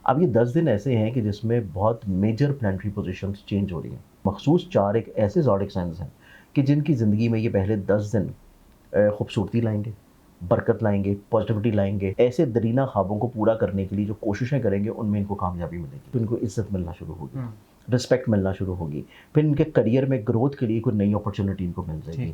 اب یہ 10 دن ایسے ہیں کہ جس میں بہت میجر پلانٹری پوزیشنز چینج ہو رہی ہیں. مخصوص 4 ایک ایسے زوڈک سائنز ہیں کہ جن کی زندگی میں یہ پہلے 10 دن خوبصورتی لائیں گے، برکت لائیں گے، پازیٹیوٹی لائیں گے. ایسے درینہ خوابوں کو پورا کرنے کے لیے جو کوششیں کریں گے ان میں ان کو کامیابی ملے گی، پھر ان کو عزت ملنا شروع ہوگی، رسپیکٹ ملنا شروع ہوگی، پھر ان کے کریئر میں گروتھ کے لیے کوئی نئی اپرچونٹی ان کو مل جائے گی.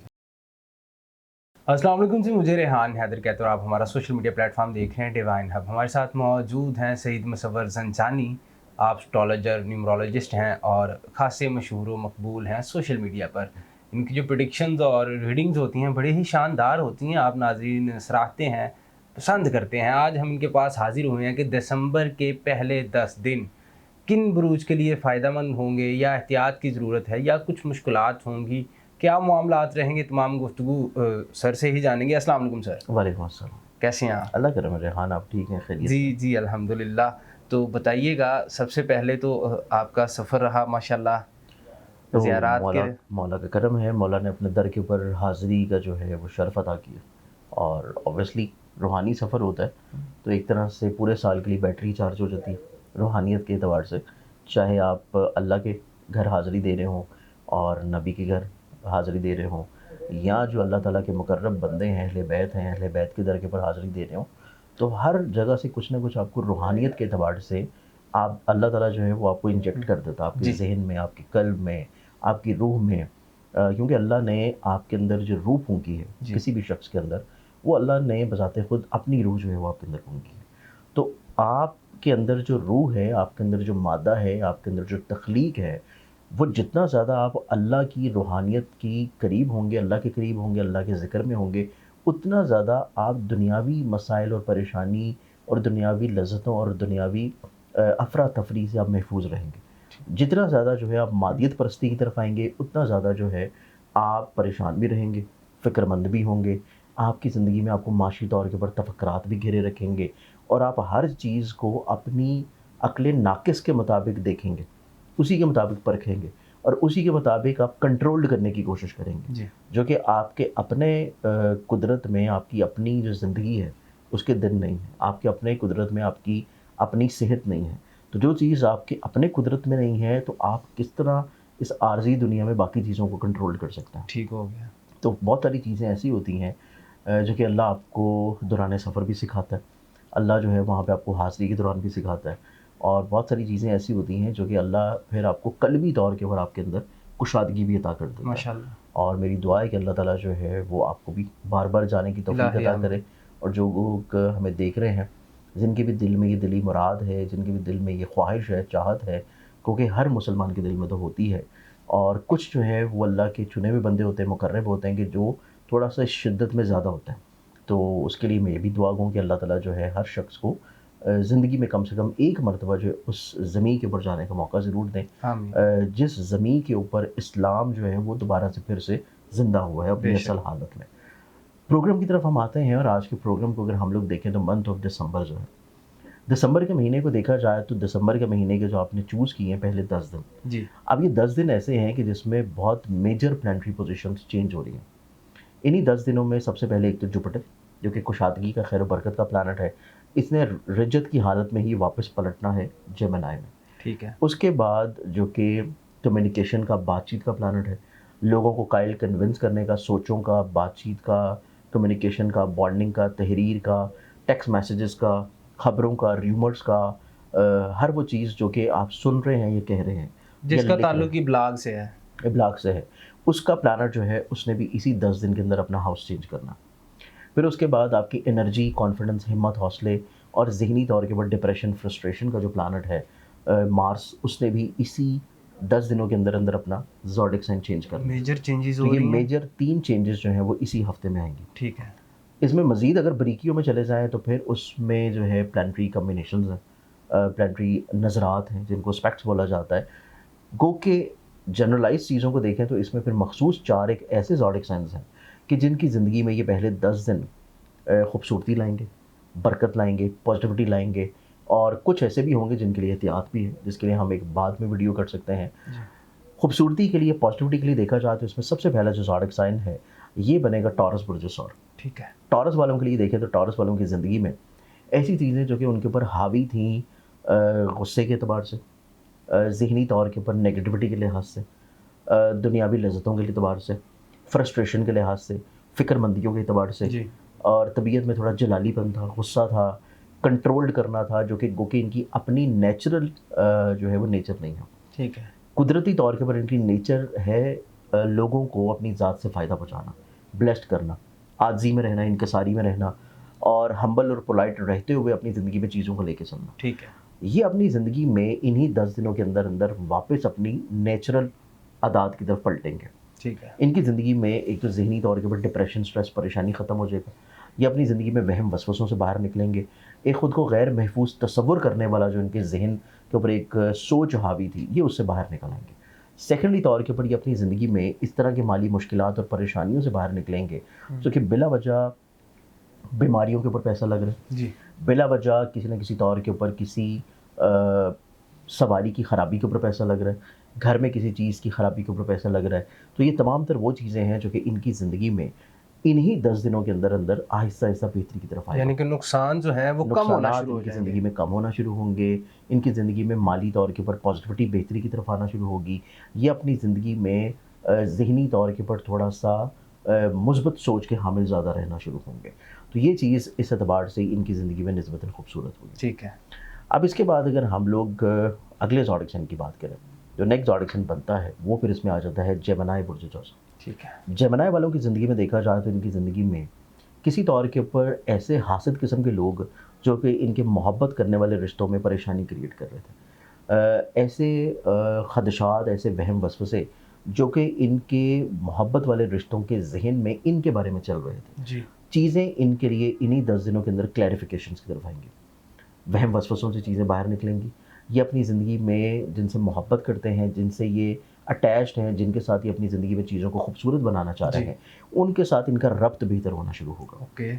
السلام علیکم جی، مجھے ریحان حیدر کہتے ہیں اور آپ ہمارا سوشل میڈیا پلیٹ فارم دیکھ رہے ہیں ڈیوائن ہب. ہمارے ساتھ موجود ہیں سعید مصور زنجانی. آپ اسٹرالوجر، نیومرولوجسٹ ہیں اور خاصے مشہور و مقبول ہیں سوشل میڈیا پر. ان کی جو پریڈکشنز اور ریڈنگز ہوتی ہیں بڑے ہی شاندار ہوتی ہیں، آپ ناظرین سراہتے ہیں، پسند کرتے ہیں. آج ہم ان کے پاس حاضر ہوئے ہیں کہ دسمبر کے پہلے 10 دن کن بروج کے لیے فائدہ مند ہوں گے یا احتیاط کی ضرورت ہے یا کچھ مشکلات ہوں گی، کیا معاملات رہیں گے، تمام گفتگو سر سے ہی جانیں گے. السلام علیکم سر. وعلیکم السلام. کیسے ہیں آپ؟ اللہ کرم ریحان، آپ ٹھیک ہیں؟ خیریت؟ جی الحمدللہ. تو بتائیے گا، سب سے پہلے تو آپ کا سفر رہا ماشاءاللہ تو زیارات کے. مولا کا کرم ہے، مولا نے اپنے در کے اوپر حاضری کا جو ہے وہ شرف عطا کیا. اور اوبیسلی روحانی سفر ہوتا ہے تو ایک طرح سے پورے سال کے لیے بیٹری چارج ہو جاتی ہے روحانیت کے اعتبار سے. چاہے آپ اللہ کے گھر حاضری دے رہے ہوں اور نبی کے گھر حاضری دے رہے ہوں، یا جو اللہ تعالیٰ کے مقرب بندے ہیں، اہل بیت ہیں، اہل بیت کے در کے پر حاضری دے رہے ہوں، تو ہر جگہ سے کچھ نہ کچھ آپ کو روحانیت کے اعتبار سے آپ اللہ تعالیٰ جو ہے وہ آپ کو انجیکٹ کر دیتا، آپ کے ذہن میں، آپ کے قلب میں، آپ کی روح میں. کیونکہ اللہ نے آپ کے اندر جو روح پھونکی ہے کسی بھی شخص کے اندر، وہ اللہ نے بذات خود اپنی روح جو ہے وہ آپ کے اندر پھونکی ہے. تو آپ کے اندر جو روح ہے، آپ کے اندر جو مادہ ہے، آپ کے اندر جو تخلیق ہے، وہ جتنا زیادہ آپ اللہ کی روحانیت کی قریب ہوں گے، اللہ کے قریب ہوں گے، اللہ کے ذکر میں ہوں گے، اتنا زیادہ آپ دنیاوی مسائل اور پریشانی اور دنیاوی لذتوں اور دنیاوی افراتفری سے آپ محفوظ رہیں گے. جتنا زیادہ جو ہے آپ مادیت پرستی کی طرف آئیں گے، اتنا زیادہ جو ہے آپ پریشان بھی رہیں گے، فکر مند بھی ہوں گے. آپ کی زندگی میں آپ کو معاشی طور کے اوپر تفکرات بھی گھیرے رکھیں گے اور آپ ہر چیز کو اپنی عقل ناقص کے مطابق دیکھیں گے، اسی کے مطابق پرکھیں گے اور اسی کے مطابق آپ کنٹرول کرنے کی کوشش کریں گے. جو کہ آپ کے اپنے قدرت میں، آپ کی اپنی جو زندگی ہے اس کے دن نہیں ہے، آپ کے اپنے قدرت میں آپ کی اپنی صحت نہیں ہے. تو جو چیز آپ کے اپنے قدرت میں نہیں ہے تو آپ کس طرح اس عارضی دنیا میں باقی چیزوں کو کنٹرول کر سکتے ہیں؟ ٹھیک ہو گیا. تو بہت ساری چیزیں ایسی ہوتی ہیں جو کہ اللہ آپ کو دوران سفر بھی سکھاتا ہے. اللہ جو ہے وہاں پہ آپ کو حاضری کے دوران بھی سکھاتا ہے. اور بہت ساری چیزیں ایسی ہوتی ہیں جو کہ اللہ پھر آپ کو قلبی طور کے اوپر آپ کے اندر کشادگی بھی عطا کر دیتا ہے. ماشاءاللہ. اور میری دعا ہے کہ اللہ تعالیٰ جو ہے وہ آپ کو بھی بار بار جانے کی توفیق عطا کرے. اور جو لوگ ہمیں دیکھ رہے ہیں، جن کے بھی دل میں یہ دلی مراد ہے، جن کے بھی دل میں یہ خواہش ہے، چاہت ہے، کیونکہ ہر مسلمان کے دل میں تو ہوتی ہے، اور کچھ جو ہے وہ اللہ کے چنے ہوئے بندے ہوتے ہیں، مقرب ہوتے ہیں کہ جو تھوڑا سا شدت میں زیادہ ہوتا ہے. تو اس کے لیے میں یہ بھی دعا گوں کہ اللہ تعالیٰ جو ہے ہر شخص کو زندگی میں کم سے کم ایک مرتبہ جو ہے اس زمین کے اوپر جانے کا موقع ضرور دیں، جس زمین کے اوپر اسلام جو ہے وہ دوبارہ سے پھر سے زندہ ہوا ہے اپنی اصل حالت میں. پروگرام کی طرف ہم آتے ہیں، اور آج کے پروگرام کو اگر ہم لوگ دیکھیں تو منتھ آف دسمبر جو ہے، دسمبر کے مہینے کو دیکھا جائے تو دسمبر کے مہینے کے جو آپ نے چوز کیے ہیں پہلے 10 دن، اب یہ 10 دن ایسے ہیں کہ جس میں بہت میجر پلانٹری پوزیشنز چینج ہو رہی ہیں. انہی 10 دنوں میں سب سے پہلے ایک تو جوپیٹر، جو کہ کشادگی کا، خیر و برکت کا پلانٹ ہے، اس نے رجت کی حالت میں ہی واپس پلٹنا ہے جیمنائی میں. ٹھیک ہے. اس کے بعد جو کہ کمیونیکیشن کا، بات چیت کا پلانٹ ہے، لوگوں کو قائل کنونس کرنے کا، سوچوں کا، بات چیت کا، کمیونیکیشن کا، بانڈنگ کا، تحریر کا، ٹیکسٹ میسیجز کا، خبروں کا، ریومرز کا، ہر وہ چیز جو کہ آپ سن رہے ہیں، یہ کہہ رہے ہیں، جس کا تعلق ہی بلاگ سے ہے، بلاگ سے ہے، اس کا پلانٹ جو ہے اس نے بھی اسی 10 دن کے اندر اپنا ہاؤس چینج کرنا. پھر اس کے بعد آپ کی انرجی، کانفیڈنس، ہمت، حوصلے اور ذہنی طور کے اوپر ڈپریشن، فرسٹریشن کا جو پلانٹ ہے مارس، اس نے بھی اسی 10 دنوں کے اندر اندر اپنا زوڈک سائن چینج کرنا. میجر چینجز ہو رہی ہیں. یہ میجر 3 چینجز جو ہیں وہ اسی ہفتے میں آئیں گی. ٹھیک ہے. اس میں مزید اگر بریکیوں میں چلے جائیں تو پھر اس میں جو ہے پلانٹری کمبینیشنز ہیں، پلانٹری نظرات ہیں جن کو اسپیکٹس بولا جاتا ہے. گو کہ جنرلائز چیزوں کو دیکھیں تو اس میں پھر مخصوص 4 ایک ایسے زوڈک سائنز ہیں کہ جن کی زندگی میں یہ پہلے 10 دن خوبصورتی لائیں گے، برکت لائیں گے، پازیٹیوٹی لائیں گے، اور کچھ ایسے بھی ہوں گے جن کے لیے احتیاط بھی ہے، جس کے لیے ہم ایک بعد میں ویڈیو کر سکتے ہیں. خوبصورتی کے لیے، پازیٹیوٹی کے لیے دیکھا جائے تو اس میں سب سے پہلا جو زوڈک سائن ہے یہ بنے گا ٹورس برج سور. ٹھیک ہے. ٹورس والوں کے لیے دیکھیں تو ٹورس والوں کی زندگی میں ایسی چیزیں جو کہ ان کے اوپر حاوی تھیں غصے کے اعتبار سے، ذہنی طور کے اوپر نگیٹیوٹی کے لحاظ سے، دنیاوی لذتوں کے اعتبار سے، فرسٹریشن کے لحاظ سے، فکر مندیوں کے اعتبار سے، جی اور طبیعت میں تھوڑا جلالی پن تھا، غصہ تھا، کنٹرولڈ کرنا تھا، جو کہ گو کہ ان کی اپنی نیچرل جو ہے وہ نیچر نہیں ہے. ٹھیک ہے. قدرتی طور کے اوپر ان کی نیچر ہے لوگوں کو اپنی ذات سے فائدہ پہنچانا، بلیسڈ کرنا، عاجزی میں رہنا، انکساری میں رہنا، اور ہمبل اور پولائٹ رہتے ہوئے اپنی زندگی میں چیزوں کو لے کے چلنا. ٹھیک ہے. یہ اپنی زندگی میں انہی 10 دنوں کے اندر اندر واپس اپنی نیچرل عادات کی طرف پلٹیں گے. ٹھیک ہے. ان کی زندگی میں ایک تو ذہنی طور کے اوپر ڈپریشن، سٹریس، پریشانی ختم ہو جائے گا. یہ اپنی زندگی میں وہم وسوسوں سے باہر نکلیں گے. ایک خود کو غیر محفوظ تصور کرنے والا جو ان کے ذہن کے اوپر ایک سوچ حاوی تھی، یہ اس سے باہر نکل آئیں گے. سیکنڈلی طور کے اوپر یہ اپنی زندگی میں اس طرح کے مالی مشکلات اور پریشانیوں سے باہر نکلیں گے جو کہ بلا وجہ بیماریوں کے اوپر پیسہ لگ رہا ہے، جی بلا وجہ کسی نہ کسی طور کے اوپر کسی سواری کی خرابی کے اوپر پیسہ لگ رہا ہے، گھر میں کسی چیز کی خرابی کے اوپر پیسہ لگ رہا ہے. تو یہ تمام تر وہ چیزیں ہیں جو کہ ان کی زندگی میں انہی 10 دنوں کے اندر اندر آہستہ آہستہ بہتری کی طرف آئے گا. یعنی کہ نقصان جو ہے وہ کم ہونا نقصانات شروع ہو ان کی جائیں زندگی گے. میں کم ہونا شروع ہوں گے. ان کی زندگی میں مالی طور کے اوپر پازیٹیوٹی، بہتری کی طرف آنا شروع ہوگی. یہ اپنی زندگی میں ذہنی طور کے اوپر تھوڑا سا مثبت سوچ کے حامل زیادہ رہنا شروع ہوں گے. تو یہ چیز اس اعتبار سے ان کی زندگی میں نسبتاً خوبصورت ہوگی. ٹھیک ہے. اب اس کے بعد اگر ہم لوگ اگلے زوڈک سائن کی بات کریں، جو نیکسٹ زوڈک سائن بنتا ہے وہ پھر اس میں آ جاتا ہے جیمنائی برج جوزف. ٹھیک ہے. جیمنائی والوں کی زندگی میں دیکھا جائے تو ان کی زندگی میں کسی طور کے اوپر ایسے حاسد قسم کے لوگ جو کہ ان کے محبت کرنے والے رشتوں میں پریشانی کریٹ کر رہے تھے، ایسے خدشات، ایسے وہم وسوسے جو کہ ان کے محبت والے رشتوں کے ذہن میں ان کے بارے میں چل رہے تھے، جی چیزیں ان کے لیے انہی 10 دنوں کے اندر کلیریفیکیشنز کی طرف آئیں گی. وہم وسوسوں سے چیزیں باہر نکلیں گی. یہ اپنی زندگی میں جن سے محبت کرتے ہیں، جن سے یہ اٹیچڈ ہیں، جن کے ساتھ یہ اپنی زندگی میں چیزوں کو خوبصورت بنانا چاہ رہے ہیں، ان کے ساتھ ان کا ربط بہتر ہونا شروع ہوگا. اوکے.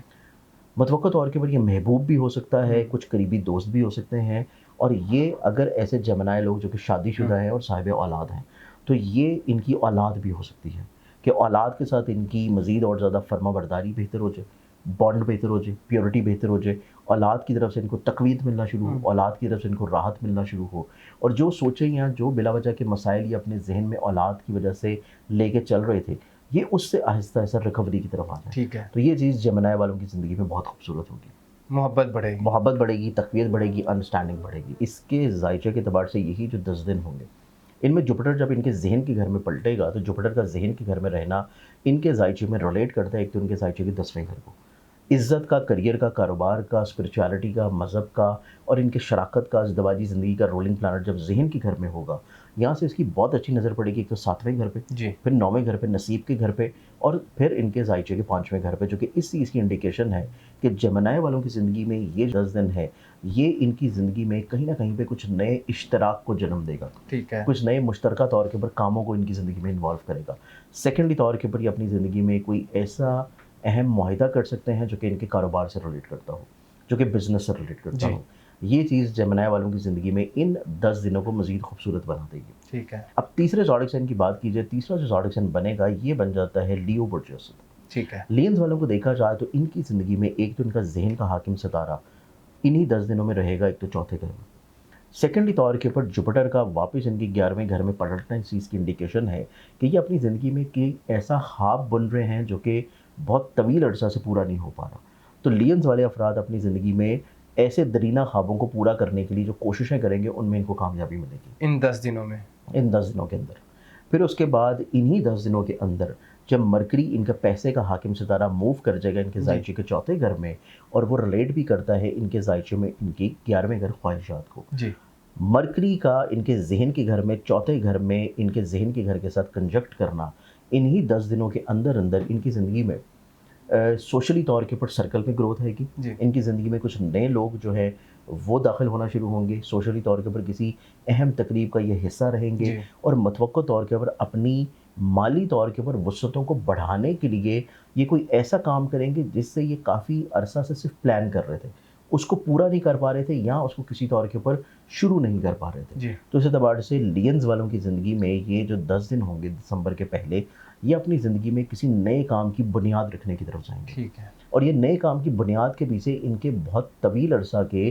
متوقع طور کے اوپر یہ محبوب بھی ہو سکتا ہے، کچھ قریبی دوست بھی ہو سکتے ہیں. اور یہ اگر ایسے جمنائے لوگ جو کہ شادی شدہ ہیں اور صاحب اولاد ہیں تو یہ ان کی اولاد بھی ہو سکتی ہے کہ اولاد کے ساتھ ان کی مزید اور زیادہ فرما برداری بہتر ہو جائے، بانڈ بہتر ہو جائے، پیورٹی بہتر ہو جائے، اولاد کی طرف سے ان کو تقویت ملنا شروع ہو، اولاد کی طرف سے ان کو راحت ملنا شروع ہو. اور جو سوچیں یا جو بلا وجہ کے مسائل یہ اپنے ذہن میں اولاد کی وجہ سے لے کے چل رہے تھے، یہ اس سے آہستہ آہستہ ریکوری کی طرف آ جائے. ٹھیک ہے. تو یہ چیز جمنائے والوں کی زندگی میں بہت خوبصورت ہوگی. محبت بڑھے گی. محبت بڑھے گی، تقویت بڑھے گی، انڈرسٹینڈنگ بڑھے گی. اس کے ذائچے کے اعتبار سے یہی جو 10 دن ہوں گے، ان میں جوپیٹر جب ان کے ذہن کے گھر میں پلٹے گا تو جوپیٹر کا ذہن کے گھر میں رہنا ان کے ذائچے میں ریلیٹ کرتا ہے. ایک تو ان کے ذائچے کے 10ویں گھر کو، عزت کا، کریئر کا، کاروبار کا، اسپرچویلٹی کا، مذہب کا، اور ان کے شراکت کا، ازدواجی زندگی کا رولنگ پلانٹ جب ذہن کے گھر میں ہوگا، یہاں سے اس کی بہت اچھی نظر پڑے گی. ایک تو 7ویں گھر پہ، جی پھر 9ویں گھر پہ، نصیب کے گھر پہ، اور پھر ان کے ذائچے کے 5ویں گھر پہ، جو کہ اس چیز کی انڈیکیشن ہے کہ جمنائے والوں کی زندگی میں یہ 10 دن ہے، یہ ان کی زندگی میں کہیں نہ کہیں پہ کچھ نئے اشتراک کو جنم دے گا. ٹھیک ہے. کچھ نئے مشترکہ طور کے اوپر کاموں کو ان کی زندگی میں انوالو کرے گا. سیکنڈلی طور کے اوپر یہ اپنی زندگی میں کوئی ایسا اہم معاہدہ کر سکتے ہیں جو کہ ان کے کاروبار سے ریلیٹ کرتا ہو، جو کہ بزنس سے ریلیٹ کرتا ہو. یہ چیز جمنائے والوں کی زندگی میں ان 10 دنوں کو مزید خوبصورت بنا دے گی. ٹھیک ہے. اب تیسرے زوڈک سائن کی بات کی جائے، تیسرا جو زوڈک سائن بنے گا یہ بن جاتا ہے لیو برج اسد. ٹھیک ہے. لینز والوں کو دیکھا جائے تو ان کی زندگی میں ایک تو ان کا ذہن کا حاکم ستارہ انہی 10 دنوں میں رہے گا، ایک تو 4تھے گھر میں. سیکنڈلی طور کے اوپر جوپیٹر کا واپس ان کی 11ویں گھر میں پلٹنا اس چیز کی انڈیکیشن ہے کہ یہ اپنی زندگی میں کہ ایسا خواب بن رہے ہیں جو کہ بہت طویل عرصہ سے پورا نہیں ہو پا رہا. تو لینز والے افراد اپنی زندگی میں ایسے درینہ خوابوں کو پورا کرنے کے لیے جو کوششیں کریں گے ان میں ان کو کامیابی ملے گی ان 10 دنوں میں، ان 10 دنوں کے اندر. پھر اس کے بعد انہی 10 دنوں کے اندر جب مرکری ان کا پیسے کا حاکم ستارہ موو کر جائے گا ان کے ذائچے کے 4تھے گھر میں، اور وہ ریلیٹ بھی کرتا ہے ان کے ذائچے میں ان کی 11ویں گھر خواہشات کو. جی مرکری کا ان کے ذہن کے گھر میں 4تھے گھر میں ان کے ذہن کے گھر کے ساتھ کنجکٹ کرنا انہی 10 دنوں کے اندر اندر ان کی زندگی میں سوشلی طور کے اوپر سرکل میں گروتھ آئے گی. جی ان کی زندگی میں کچھ نئے لوگ جو ہے وہ داخل ہونا شروع ہوں گے، سوشلی طور کے اوپر کسی اہم تقریب کا یہ حصہ رہیں گے. جی. اور متوقع طور کے اوپر اپنی مالی طور کے اوپر وسعتوں کو بڑھانے کے لیے یہ کوئی ایسا کام کریں گے جس سے یہ کافی عرصہ سے صرف پلان کر رہے تھے، اس کو پورا نہیں کر پا رہے تھے یا اس کو کسی طور کے اوپر شروع نہیں کر پا رہے تھے. جی تو اس اعتبار سے لینز والوں کی زندگی میں یہ جو 10 دن ہوں گے دسمبر کے پہلے، یہ اپنی زندگی میں کسی نئے کام کی بنیاد رکھنے کی طرف جائیں گے. ٹھیک ہے. اور یہ نئے کام کی بنیاد کے پیچھے ان کے بہت طویل عرصہ کے